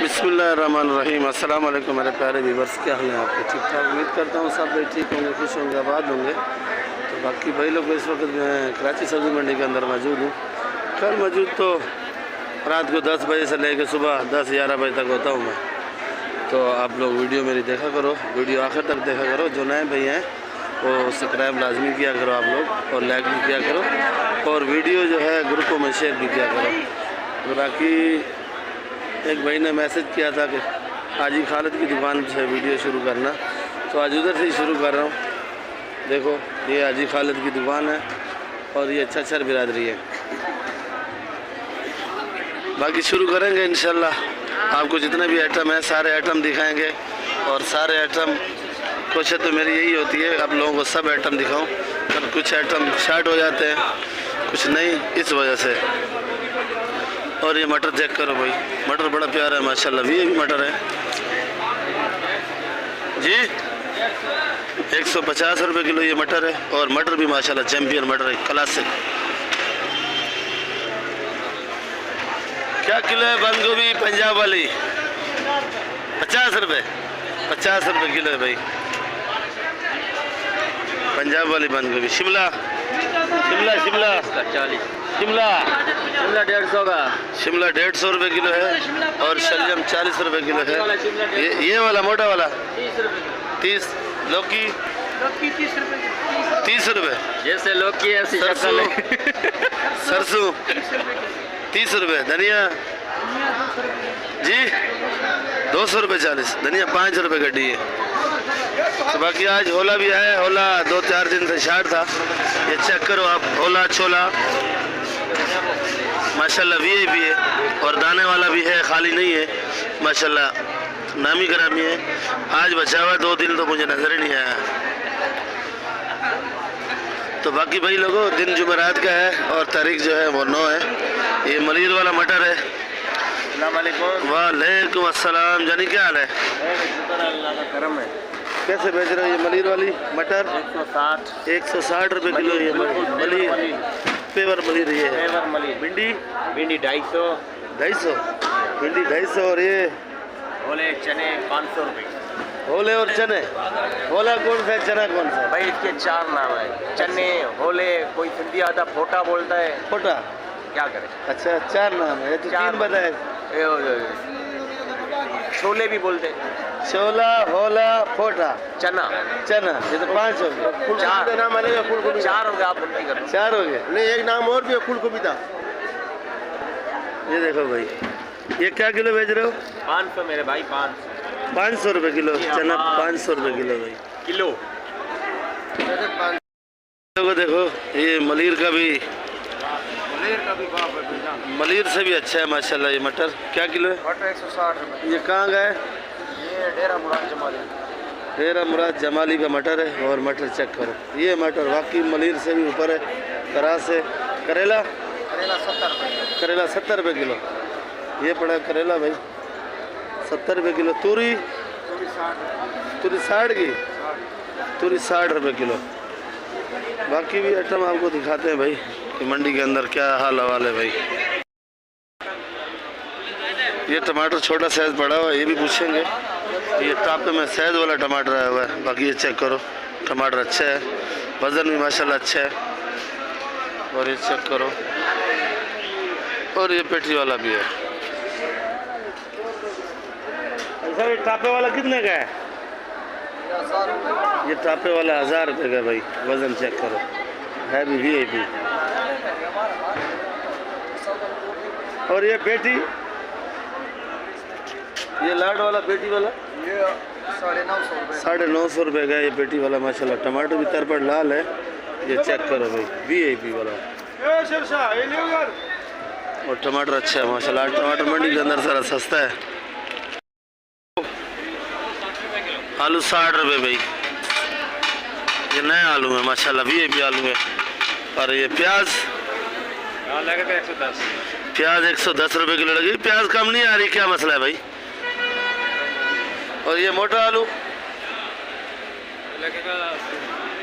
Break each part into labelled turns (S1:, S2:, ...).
S1: बिस्मिल्लाहिर्रहमानिर्रहीम। अस्सलाम वालेकुम मेरे प्यारे व्यूअर्स, क्या हाल है आपके? ठीक ठाक, उम्मीद करता हूँ सब भाई ठीक होंगे, खुश होंगे, आबाद होंगे। तो बाकी भाई लोग इस वक्त मैं कराची सब्ज़ी मंडी के अंदर मौजूद हूँ। कल मौजूद तो रात को 10 बजे से लेकर सुबह 10-11 बजे तक होता हूँ मैं। तो आप लोग वीडियो मेरी देखा करो, वीडियो आखिर तक देखा करो। जो नए भाई हैं वो सब्सक्राइब लाजमी किया करो आप लोग, और लाइक भी किया करो, और वीडियो जो है ग्रुपों में शेयर भी किया करो। तो बाकी एक भाई ने मैसेज किया था कि हाजी खालिद की दुकान से वीडियो शुरू करना, तो आज उधर से ही शुरू कर रहा हूँ। देखो ये हाजी खालिद की दुकान है और ये अच्छा बिरादरी है। बाकी शुरू करेंगे इंशाल्लाह। आपको जितने भी आइटम है सारे आइटम दिखाएंगे, और सारे आइटम कोशिश तो मेरी यही होती है आप लोगों को सब आइटम दिखाऊं, पर कुछ आइटम शार्ट हो जाते हैं, कुछ नहीं, इस वजह से। और ये मटर चेक करो भाई, मटर बड़ा प्यारा है माशाल्लाह। ये भी मटर है जी, 150 रुपये किलो ये मटर है। और मटर भी माशाल्लाह चैम्पियन मटर है, क्लासिक। क्या किलो है बंद गोभी पंजाब वाली? 50 रुपये, 50 रुपये किलो है भाई पंजाब वाली बंद गोभी। शिमला शिमला शिमला 40, शिमला 150 का, शिमला 150 रुपये किलो है। और शलजम 40 रुपये किलो है। ये वाला मोटा वाला 30। लौकी 30 रुपये, जैसे लौकी है सरसों 30 रुपये। धनिया जी 200 रुपये 40। धनिया 5 रुपये गड्डी है। तो बाकी आज होला भी है, होला 2-4 दिन से शार्ट था। ये चेक करो आप, होला छोला माशाल्लाह VIP है, और दाने वाला भी है, खाली नहीं है माशाल्लाह, नामी ग्रामी है। आज बचा हुआ 2 दिन तो मुझे नजर ही नहीं आया। तो बाकी भाई लोगों दिन जुमेरात का है और तारीख जो है वो 9 है। ये मलिर वाला मटर है। वालेकुम अस्सलाम। जानी क्या हाल है? करम है। कैसे बेच रहे हो ये मलिर वाली मटर? 160 रुपये किलो ये मलिर, पेवर मलिर ये है। भिंडी 250, भिंडी 250। और ये
S2: होले चने 500 रुपये।
S1: होले और चने? होला कौन सा है, चना कौन सा है
S2: भाई? इसके 4 नाम है, चने, होले, कोई सिंधी आता फोटा बोलता है।
S1: फोटा
S2: क्या करे?
S1: अच्छा 4 नाम है, तो 3 बताए।
S2: छोले भी बोलते,
S1: छोला, होला, फोटा,
S2: चना,
S1: चना। ये तो 5 हो गए।
S2: 4 नाम है, 4 हो गए। आप उल्टी कर
S1: 4 हो गए।
S2: नहीं, एक नाम और भी है, फूल गोभी था।
S1: ये देखो भाई, ये क्या किलो बेच रहे हो?
S2: 500 मेरे भाई,
S1: 500 रुपये किलो चना, 500 रुपये किलो भाई
S2: किलो।
S1: देखो ये मलिर का भी मलिर से भी अच्छा है माशाल्लाह। ये मटर क्या किलो है?
S2: मटर 160 रुपये।
S1: ये कहाँ का है?
S2: ये डेरा मुराद जमाली।
S1: डेरा मुराद जमाली का मटर है। और मटर चेक करो, ये मटर वाकई मलिर से भी ऊपर है, करा से। करेला
S2: 70 रुपये।
S1: करेला 70 रुपये किलो। ये पड़ा करेला भाई 70 रुपये किलो। तूरी 60 की, तूरी 60 रुपये किलो। बाकी भी आइटम आपको दिखाते हैं भाई कि मंडी के अंदर क्या हाल हवाल है भाई। ये टमाटर छोटा साइज पड़ा हुआ है, ये भी पूछेंगे। ये टापे में साइज वाला टमाटर आया हुआ है। बाकी ये चेक करो, टमाटर अच्छा है, वज़न भी माशाल्लाह अच्छा है। और ये चेक करो, और ये पेटी वाला भी है। सर ये टापे वाला कितने का है? ये टापे वाला 1000 रुपये का भाई। वज़न चेक करो, है भी VIP। और ये पेटी, ये लाड वाला पेटी वाला,
S2: ये
S1: 950 रुपये का ये पेटी वाला माशाल्लाह। टमाटर भी तरपड़ लाल है, ये चेक करो भाई, VIP वाला। और टमाटर अच्छा है माशाल्लाह। टमाटर मंडी के अंदर सारा सस्ता है। आलू 60 रुपये भाई, ये नया आलू है माशाल्लाह, VIP आलू है। और ये प्याज
S2: 110।
S1: प्याज 110 रुपये किलो लगी। प्याज कम नहीं आ रही, क्या मसला है भाई? और ये मोटा आलू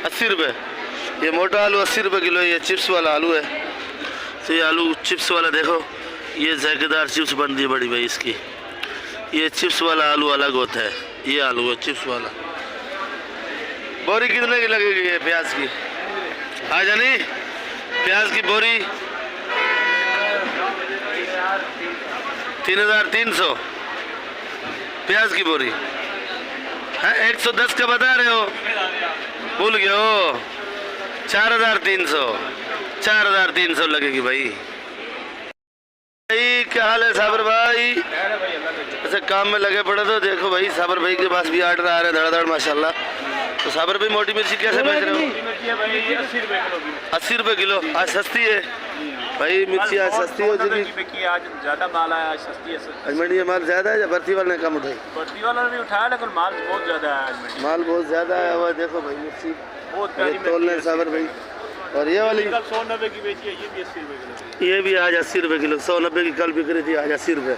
S1: 80 रुपये। ये मोटा आलू 80 रुपये किलो। ये चिप्स वाला आलू है। तो ये आलू चिप्स वाला देखो, ये जायकेदार चिप्स बन रही है बड़ी भाई इसकी। ये चिप्स वाला आलू अलग होता है, ये आलू है चिप्स वाला। बोरी कितने की लगेगी ये प्याज की? आ जानी प्याज की बोरी 3,300 प्याज की बोरी है। 110 का बता रहे हो, भूल गए हो। 4,300 लगेगी भाई। भाई क्या हाल है साबर भाई? ऐसे काम में लगे पड़े तो देखो भाई, साबर भाई के पास भी ऑर्डर आ रहे हैं धड़ाधड़ माशाल्लाह। तो साबर भाई मोटी मिर्ची कैसे बेच रहे हो? 80 रुपये किलो। आज सस्ती है भाई मिर्ची, आज सस्ती हो चुकी।
S2: आज ज्यादा माल आया, आज सस्ती है।
S1: आज मंडी में माल ज्यादा है या भर्ती वाले ने कम उठाई?
S2: भर्ती वाला ने भी उठाया, लेकिन माल बहुत ज्यादा है आज मंडी।
S1: माल बहुत ज्यादा है हुआ। देखो भाई मिर्ची
S2: बहुत
S1: तोल रहे साबर भाई। और ये वाली
S2: 190 की बेची है, ये भी 80 रुपये किलो।
S1: ये भी आज 80 रुपये किलो। 190 की कल बिक रही थी, आज 80 रुपये।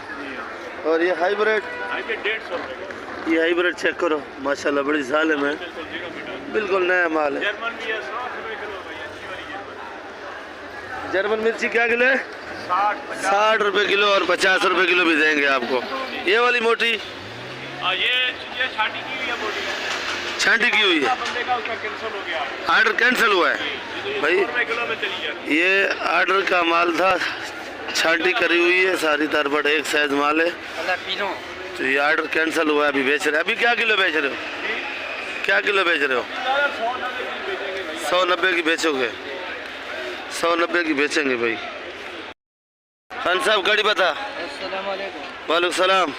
S1: और ये हाइब्रिड
S2: 150 रुपये।
S1: ये हाइब्रिड चेक करो माशाल्लाह, बड़ी साल है में, बिल्कुल नया माल है।
S2: जर्मन भी है 100 रुपये किलो भाई, अच्छी वाली
S1: जर्मन मिर्ची क्या किलो है? 60 रुपये किलो और 50 रुपये किलो भी देंगे आपको। ये वाली मोटी
S2: ये छाटी की हुई है, मोटी
S1: छांटी की हुई है।
S2: बंदे का उसका कैंसिल हो गया,
S1: ऑर्डर कैंसिल हुआ है भाई।
S2: किलो में चली जाती
S1: ये ऑर्डर का माल था, छांटी करी हुई है सारी तरबट एक साइज माल है। तो ये ऑर्डर कैंसिल हुआ है, अभी बेच रहे हैं। अभी क्या किलो बेच रहे हो? क्या किलो बेच रहे हो? 190 की बेचोगे? 190 की बेचेंगे भाई। खान साहब कड़ी पता। वालेकुम सलाम।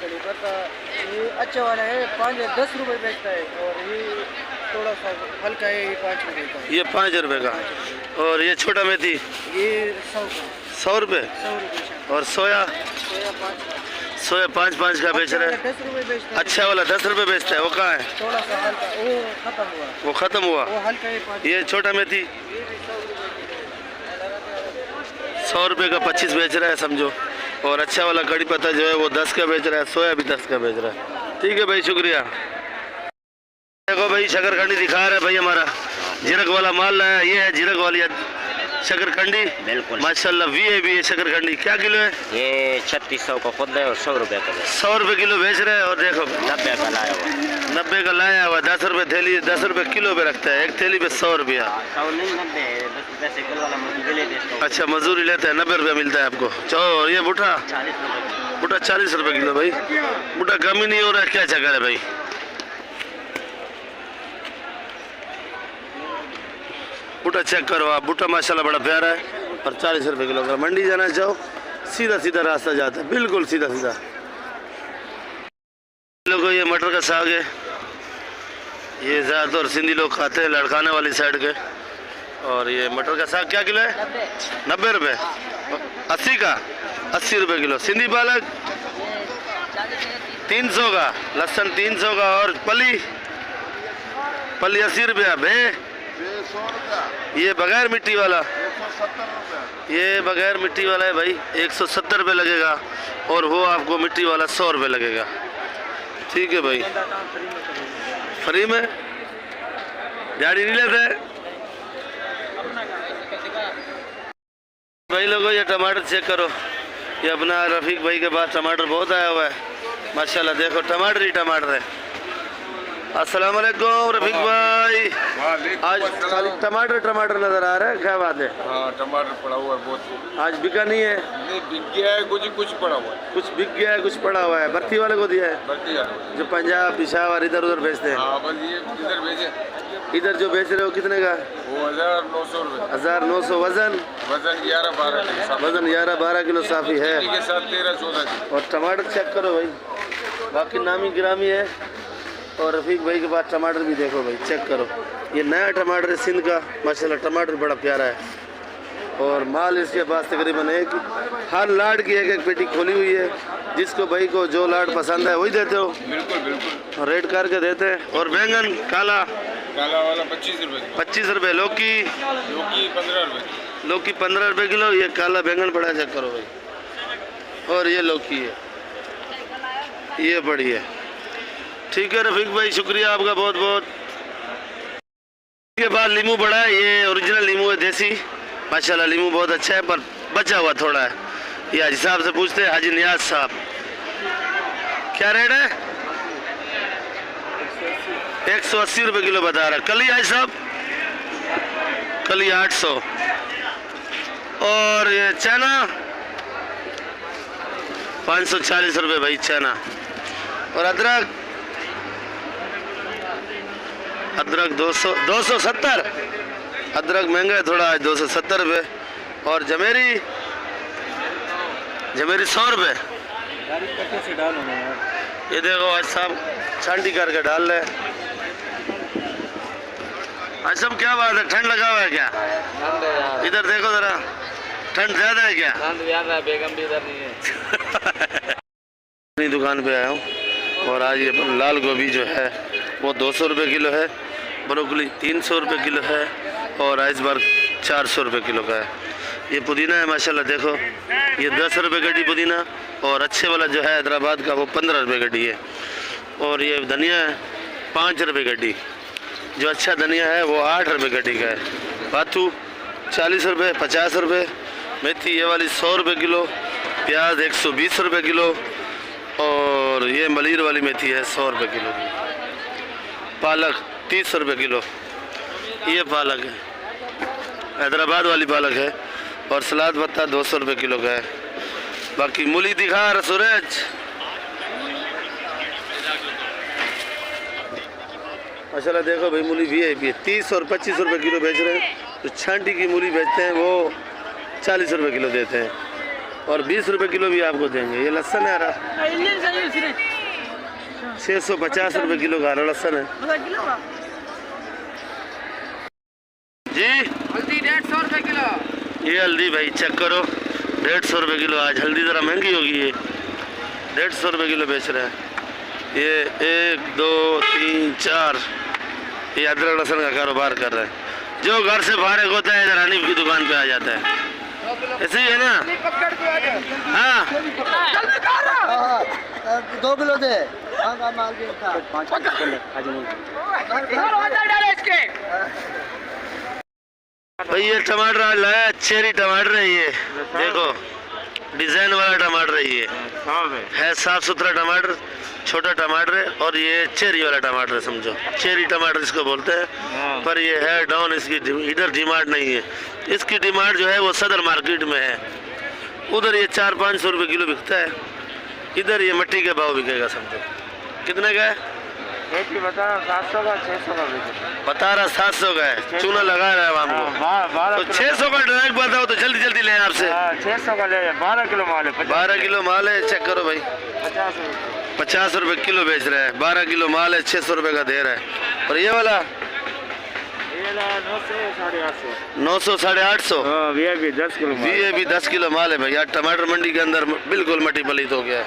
S3: कड़ी पता ये अच्छा वाला है, 5-10 रुपये बेचता है। और ये थोड़ा सा हल्का है, ये 5 रुपये का है।
S1: ये 5 रुपये का। और ये छोटा मेथी
S3: ये 100 का।
S1: 100 रुपये।
S3: 100 रुपये।
S1: और सोया? सोया 5 का बेच रहे हैं।
S3: 10 रुपये बेचता है।
S1: अच्छा वाला 10 रुपये बेचता है, वो कहाँ है?
S3: थोड़ा सा हल्का, वो खत्म हुआ।
S1: वो ख़त्म हुआ।
S3: वो हल्का है 5।
S1: ये छोटा मेथी
S3: ये भी 100 रुपये किलो।
S1: 100 रुपये का 25 बेच रहा है समझो। और अच्छा वाला कड़ी पत्ता जो है वो 10 का बेच रहा है। सोया भी 10 का बेच रहा है। ठीक है भाई, शुक्रिया। देखो भाई शकरकंडी दिखा रहा है भाई हमारा, जीरक वाला माल लाया। ये है जीरक वाली शकरकंडी,
S2: बिल्कुल
S1: माशाल्लाह वीआईपी है शकरकंडी। क्या किलो है?
S2: ये 3600 का खुद है और 100 रुपये का
S1: 100 रुपये किलो बेच रहे हैं। और देखो
S2: 90 का लाया हुआ।
S1: 90 का लाया हुआ, 10 रुपये थैली, 10 रुपये किलो पे रखता है। एक थैली पे 100 रुपया। अच्छा मजदूरी लेता है, 90 रुपया मिलता है आपको। चलो ये बूटा 40 रुपये किलो भाई। बूटा कम ही नहीं हो रहा है, क्या चक्कर है भाई? बूटा चेक करो आप, बूटा माशाल्लाह बड़ा प्यारा है। और 40 रुपये किलो का। मंडी जाना चाहो सीधा सीधा रास्ता जाता है, बिल्कुल सीधा सीधा। लोगों ये मटर का साग है, ये ज़्यादातर सिंधी लोग खाते हैं लड़काने वाली साइड के। और ये मटर का साग क्या किलो है? 90 रुपये। 80 का 80 रुपये किलो। सिंधी पालक 300 का, लहसुन 300 का। और पली 80 रुपया। ये बगैर मिट्टी वाला, ये बगैर मिट्टी वाला है भाई, 170 रुपये लगेगा। और वो आपको मिट्टी वाला 100 रुपये लगेगा। ठीक है भाई, फ्री में गाड़ी नहीं लेते भाई लोगों। ये टमाटर चेक करो, ये अपना रफीक भाई के पास टमाटर बहुत आया हुआ है माशाल्लाह। देखो टमाटर ही टमाटर है। अस्सलाम वालेकुम रफीक भाई। आज खाली टमाटर नजर आ रहा है, क्या बात है?
S4: हाँ टमाटर पड़ा हुआ है बहुत।
S1: आज बिका नहीं है?
S4: नहीं बिक गया है, कुछ पड़ा हुआ है।
S1: कुछ बिक गया है, कुछ पड़ा हुआ है। भर्ती वाले को दिया है,
S4: भर्ती वाला।
S1: जो पंजाब पिशावर इधर उधर बेचते हैं।
S4: हाँ बस ये इधर भेजे।
S1: इधर जो बेच रहे हो कितने का?
S4: वो 1900 रुपये।
S1: 1900। वजन?
S4: वजन 11-12 किलो।
S1: वजन 11-12 किलो साफी है।
S4: के साथ 13-14 किलो।
S1: और टमाटर चेक करो भाई, बाकी नामी गिरामी है। और रफीक भाई के पास टमाटर भी देखो भाई, चेक करो। ये नया टमाटर है सिंध का माशाल्लाह। टमाटर बड़ा प्यारा है। और माल इसके पास तकरीबन हर लाड की एक पेटी खोली हुई है। जिसको भाई को जो लाड पसंद है वही देते हो?
S4: बिल्कुल बिल्कुल
S1: रेट करके देते हैं। और बैंगन काला
S4: वाला 25 रुपये।
S1: 25 रुपये। लौकी
S4: 15 रुपये।
S1: लौकी 15 रुपये किलो। ये काला बैंगन पड़ा है, चेक करो भाई। और ये लौकी है, ये बड़ी है। ठीक है रफीक भाई, शुक्रिया आपका बहुत बहुत। के बाद लीमू बड़ा है, ये ओरिजिनल लीमू है देसी माशाल्लाह। लीमू बहुत अच्छा है पर बचा हुआ थोड़ा है। ये हाजी साहब से पूछते हैं, हाजी नियाज साहब। क्या रेट है? 180 रुपये किलो बता रहा। कली आई साहब, कली 800। और ये चना 540 रुपये भाई चना। और अदरक 270। अदरक महंगा है थोड़ा आज, 270 रुपये। और जमेरी 100 रुपये। ये देखो आज साहब छांटी करके डाल रहे। आज सब क्या बात है, ठंड लगा हुआ है क्या? इधर देखो जरा, ठंड ज्यादा है क्या?
S2: बेगम भी इधर नहीं है।
S1: अपनी दुकान पे आया हूँ और आज ये लाल गोभी जो है वो 200 रुपये किलो है, ब्रोकली 300 रुपये किलो है और आइसबर्ग 400 रुपये किलो का है। ये पुदीना है माशाल्लाह, देखो ये 10 रुपये गड्डी पुदीना, और अच्छे वाला जो है हैदराबाद का वो 15 रुपये गड्डी है। और ये धनिया है 5 रुपये गड्डी, जो अच्छा धनिया है वो 8 रुपये गड्डी का है। बाथू 40 रुपये 50 रुपये, मेथी ये वाली 100 रुपये किलो, प्याज 120 रुपये किलो, और ये मलीर वाली मेथी है 100 रुपये किलो की। पालक 30 रुपये किलो, ये पालक है हैदराबाद वाली पालक है। और सलाद पत्ता 200 रुपये किलो का है। बाकी मूली दिखा रहा सूरज, माशाल्लाह देखो भाई मूली भी है 30 और 25 रुपये किलो बेच रहे हैं। तो छांटी की मूली बेचते हैं वो 40 रुपये किलो देते हैं, और 20 रुपये किलो भी आपको देंगे। ये लहसन है हरा 650 रुपये किलो का हरा लहसन है जी।
S2: हल्दी 150 रुपये किलो।
S1: ये हल्दी भाई चेक करो 150 रुपये किलो। आज हल्दी ज़रा महंगी होगी, ये 150 रुपये किलो बेच रहे हैं। ये 1 2 3 4 ये अदरक लहसुन का कारोबार कर रहे हैं। जो घर से फारिग होता है इधर हनीफ की दुकान पे आ जाता है, ऐसे ही है ना? हाँ
S3: 2 किलो दे।
S1: भाई ये टमाटर आज लाया, चेरी टमाटर है ये, देखो डिजाइन वाला टमाटर है ये, है साफ सुथरा टमाटर, छोटा टमाटर है। और ये चेरी वाला टमाटर है, समझो चेरी टमाटर इसको बोलते हैं। पर ये है डाउन, इसकी इधर डिमांड नहीं है। इसकी डिमांड जो है वो सदर मार्केट में है, उधर ये 400-500 रुपये किलो बिकता है, इधर ये मट्टी के भाव बिकेगा। समझो कितने का है?
S2: बता 700 का 600 का
S1: बता रहा 700 का है, चूना लगा रहा है आपको। तो 600 का डायरेक्ट बताओ तो जल्दी जल्दी लें आपसे।
S2: 600 का ले, 12 किलो माल है।
S1: 12 किलो माल है, चेक करो भाई 50 रुपये किलो बेच रहा है। 12 किलो माल है, 600 रुपये का दे रहा है। और ये वाला 900 850।
S2: VIP 10 किलो
S1: भी 10 किलो माल है भाई। यार टमाटर मंडी के अंदर बिल्कुल मट्टी पलीत हो गया है,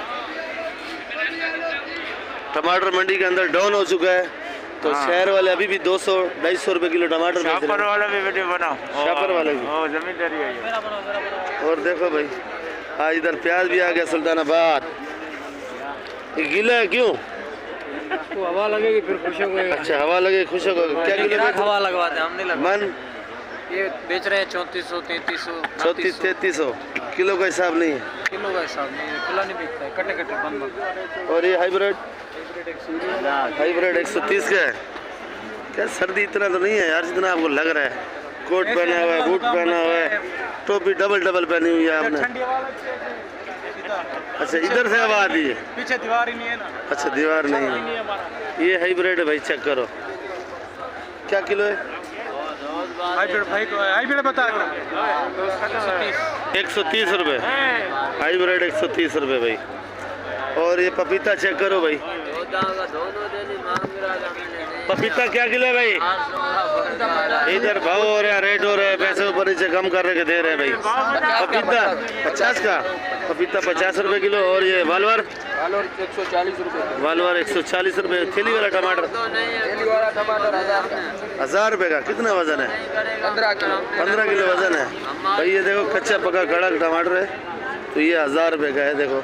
S1: टमाटर मंडी के अंदर डाउन हो चुका है। तो शहर वाले अभी भी 200-250 रुपये किलो टमाटर बेच रहे हैं।
S2: वाला भी वीडियो बनाओ,
S1: शापर वाले भी।
S2: जमींदारी है।
S1: और देखो भाई आज इधर प्याज भी आ गया सुल्तानाबाद। ये गीला है क्यों?
S3: आपको हवा लगेगी फिर खुश हो गए।
S1: अच्छा हवा लगे खुश हो गए। क्या किलो
S3: हवा लगवाते हैं, हमने लगवा।
S1: मन
S3: ये बेच रहे हैं 3400 3300
S1: 3400-3300 किलो का हिसाब नहीं है,
S3: किलो का हिसाब नहीं है, खुला नहीं बिकता है, कटे कटे बंद।
S1: और ये हाइब्रिड 130 का है। क्या सर्दी इतना तो नहीं है यार जितना आपको लग रहा है। कोट पहना हुआ है, बूट पहना हुआ है, टोपी डबल पहनी हुई है आपने। अच्छा इधर से हवा आती है,
S3: पीछे दीवार ही नहीं है ना।
S1: अच्छा दीवार नहीं है। ये हाइब्रिड है भाई, चेक करो क्या किलो है?
S3: हाइब्रिड बता
S1: 130 रुपये हाइब्रिड 130 रुपये भाई। और ये पपीता चेक करो भाई, पपीता क्या किलो है भाई? इधर भाव हो रहा है, रेट हो रहा है, पैसे ऊपर नीचे कम कर के दे रहे हैं भाई। पपीता 50 का, पपीता 50 रुपये किलो। और ये वालवर
S3: 140 रुपये,
S1: वालवर 140 रुपये। थैली वाला टमाटर 1000 रुपये का। कितना वजन है? 15 किलो वजन है भाई। ये देखो कच्चा पका कड़क टमाटर है, तो ये 1000 रुपये का है। देखो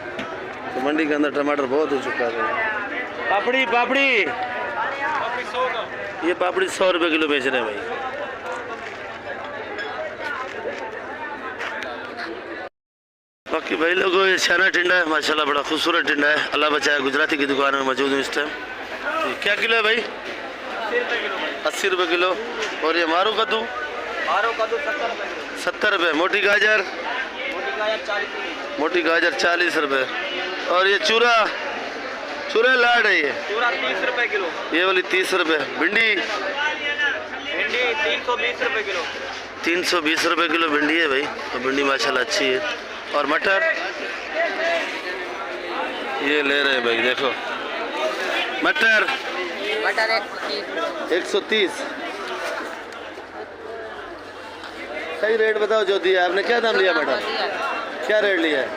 S1: तो मंडी के अंदर टमाटर बहुत हो चुका है। पापड़ी ये पापड़ी 100 रुपये किलो बेच रहे हैं भाई। बाकी भाई लोगों ये छाना टिंडा है माशाल्लाह, बड़ा खूबसूरत टिंडा है। अल्लाह बचाए, गुजराती की दुकान में मौजूद हूँ इस टाइम। क्या किलो है भाई? 80 रुपये किलो। और ये मारू कद्दू?
S2: मारो कद्दू 70 रुपये।
S1: 70 रुपये। मोटी गाजर? मोटी गाजर 40 रुपये। और ये चूरा लाड है ये?
S2: चूरा 30 रुपये किलो।
S1: ये वाली 30 रुपये। भिंडी?
S2: भिंडी 320 रुपये किलो।
S1: 320 रुपये किलो भिंडी है भाई। तो भिंडी माशाल्लाह अच्छी है। और मटर? ये ले रहे हैं भाई, देखो मटर 130। सही रेट बताओ जो दिया आपने। क्या दाम लिया मटर? क्या रेट लिया है?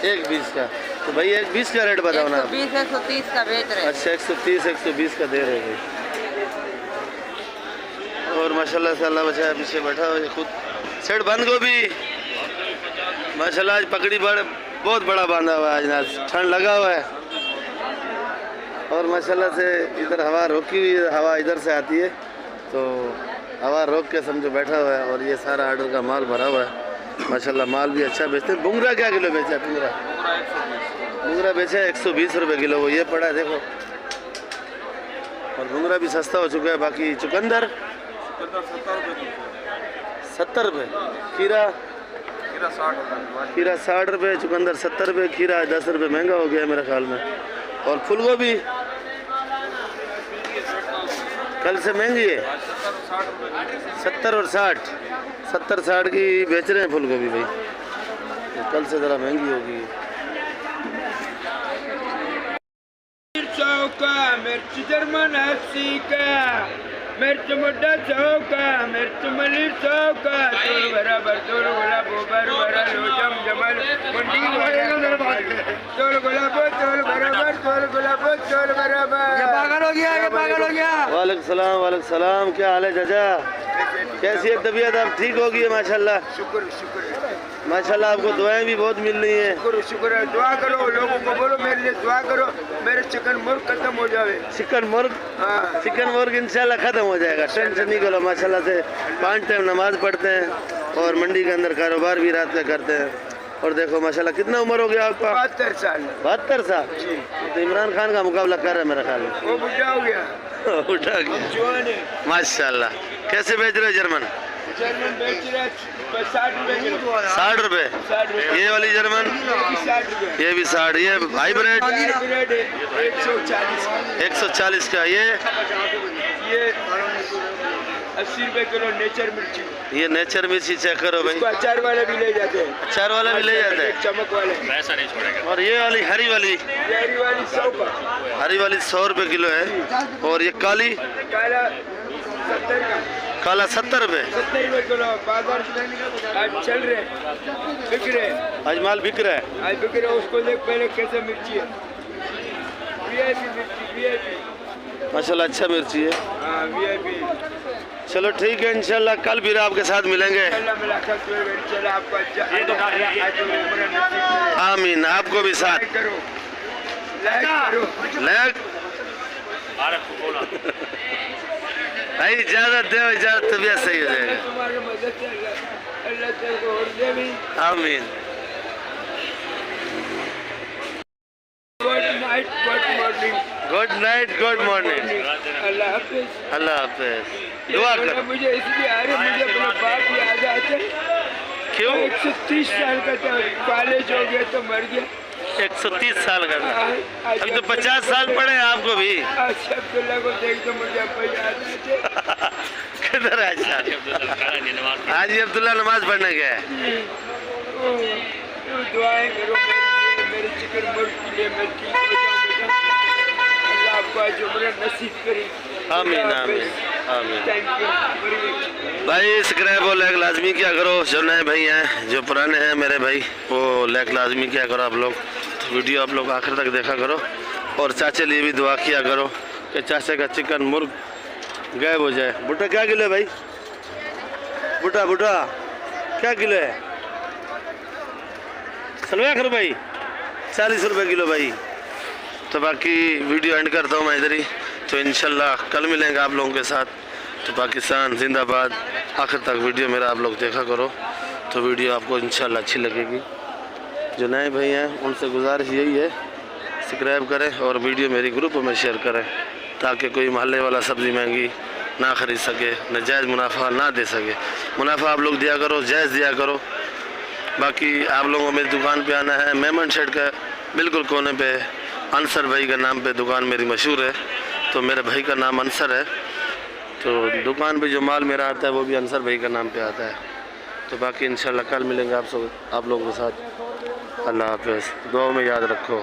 S1: 120 का। तो भाई 120 का रेट बताओ ना।
S5: 130 का बेच रहे हैं।
S1: अच्छा 130 120 का दे रहे हैं। और माशाल्लाह से अल्लाह बचाया पीछे बैठा हो ये खुद सेठ बंद गोभी माशाल्लाह आज पकड़ी बहुत बड़ा बांधा हुआ है। आज ना ठंड लगा हुआ है और माशाल्लाह से इधर हवा रोकी हुई है। हवा इधर से आती है तो हवा रोक के समझो बैठा हुआ है। और ये सारा ऑर्डर का माल भरा हुआ है माशाल्लाह। माल भी अच्छा बेचते हैं। बुंगरा क्या किलो बेचा है? बुंगरा बेचा है 120 रुपये किलो। वो ये पड़ा है देखो। और बुंगरा भी सस्ता हो चुका है। बाकी चुकंदर 70 रुपये। खीरा 60 रुपये। चुकंदर 70 रुपये। खीरा 10 रुपये महंगा हो गया है मेरे ख्याल में। और फूलगोभी कल से महंगी है 70 और 60। 70-60 की बेच रहे हैं फूलगोभी भाई। तो कल से ज़रा महंगी होगी।
S6: मिर्च जर्मन 80 का, मिर्च मुड्डा 100 का, मिर्च मली 100 का, तोल बराबर तोल गुलाब बर बरा लो जम जमल मंडी तोल गुलाब तोल बराबर तोल गुलाब तोल बराबर। ये पागल हो गया।
S1: वालेकुम सलाम। क्या हाल है चाचा? कैसी है तबीयत? आप ठीक होगी है माशाल्लाह?
S6: शुक्र
S1: माशाल्लाह। आपको दुआएं भी बहुत मिल रही हैं।
S6: शुक्र है। दुआ करो, लोगों को बोलो मेरे लिए दुआ करो, मेरे चिकन मुर्ग खत्म हो जाए।
S1: चिकन मुर्ग इंशाल्लाह ख़त्म हो जाएगा। टेंशन नहीं करो। माशाल्लाह से 5 टाइम नमाज पढ़ते हैं और मंडी के अंदर कारोबार भी रात में करते हैं। और देखो माशाल्लाह कितना उम्र हो गया आपका?
S6: 72 साल।
S1: 72 साल। तो इमरान खान का मुकाबला कर रहे हैं मेरे ख्याल में।
S6: वो बुढ़ा हो गया।
S1: उठा गया
S6: जवान है।
S1: माशाल्लाह। कैसे बेच रहे जर्मन?
S6: बेच रहे 60 रुपये किलो।
S1: 60 रुपये। ये वाली जर्मन?
S6: 60 रुपये।
S1: ये भी 60। ये हाइब्रिड
S6: 140
S1: का। ये
S6: 80 रुपये किलो नेचर मिर्ची।
S1: ये नेचर मिर्ची चेक करो भाई।
S6: इसको अचार वाले भी ले जाते हैं।
S1: अचार वाला भी ले जाते हैं।
S6: चमक वाले।
S1: और ये वाली हरी वाली
S6: 100 का।
S1: हरी वाली 100 रुपये किलो है। और ये काली
S6: काला 70 का।
S1: काला 70 रुपये।
S6: 70 रुपये किलो। बाजार आज चल रहे बिक रहे।
S1: आज माल बिक रहा है।
S6: आज बिक रहे। उसको देख पहले कैसे मिर्ची है। VIP मिर्ची VIP।
S1: माशाल्लाह अच्छा मिर्ची है।
S6: हाँ VIP।
S1: चलो ठीक है इंशाल्लाह कल फिर आपके साथ मिलेंगे। आमीन। आपको भी साथ लाइक भाई इजाजत दे। इजाजत तबीयत सही हो जाएगा। आमीन। Good night good morning.
S6: Allah हाफिज।
S1: अल्लाह हाफिज। दुआ करो।
S6: मुझे इसलिए आ रहे मुझे अपना बाप याद आते।
S1: क्यों?
S6: 130 साल का था। कॉलेज हो गया तो मर गया।
S1: 130 साल का था। अभी तो 50 साल पड़े आपको भी।
S6: अब्दुल्ला को देख तो मुझे अब याद आते।
S1: किधर है आज अब्दुल्ला नमाज पढ़ने गया है।
S6: दुआएं करो मेरे चिकन मुर्ग के लिए। मैं ठीक हो जाऊं बेटा। अल्लाह आपको आज उम्र नसीब करे।
S1: आमीन आमीन आमीन।
S6: Thank you.
S1: भाई सब्सक्राइब और लाइक लाजमी क्या करो। जो नए भाई हैं जो पुराने हैं मेरे भाई वो लाइक लाजमी क्या करो आप लोग। तो वीडियो आप लोग आखिर तक देखा करो। और चाचे लिए भी दुआ किया करो कि चाचे का चिकन मुर्ग गायब हो जाए। भुट्टा क्या किलो है भाई? भुट्टा क्या किलो है? सलवा करो भाई 40 रुपये किलो भाई। तो बाकी वीडियो एंड करता हूँ मैं इधर ही। तो इंशाल्लाह कल मिलेंगे आप लोगों के साथ। तो पाकिस्तान जिंदाबाद। आखिर तक वीडियो मेरा आप लोग देखा करो। तो वीडियो आपको इंशाल्लाह अच्छी लगेगी। जो नए भाई हैं उनसे गुजारिश यही है, सब्सक्राइब करें और वीडियो मेरी ग्रुप में शेयर करें, ताकि कोई मोहल्ले वाला सब्ज़ी महंगी ना ख़रीद सके, नजायज़ मुनाफा ना दे सके। मुनाफा आप लोग दिया करो, जायज़ दिया करो। बाकी आप लोगों को मेरी दुकान पे आना है, मेमन शेड का बिल्कुल कोने पे अंसर भाई का नाम पे दुकान मेरी मशहूर है। तो मेरे भाई का नाम अंसर है, तो दुकान पे जो माल मेरा आता है वो भी अंसर भाई का नाम पे आता है। तो बाकी इंशाल्लाह कल मिलेंगे आप लोगों के साथ। अल्लाह हाफ़िज़, दुआ में याद रखो।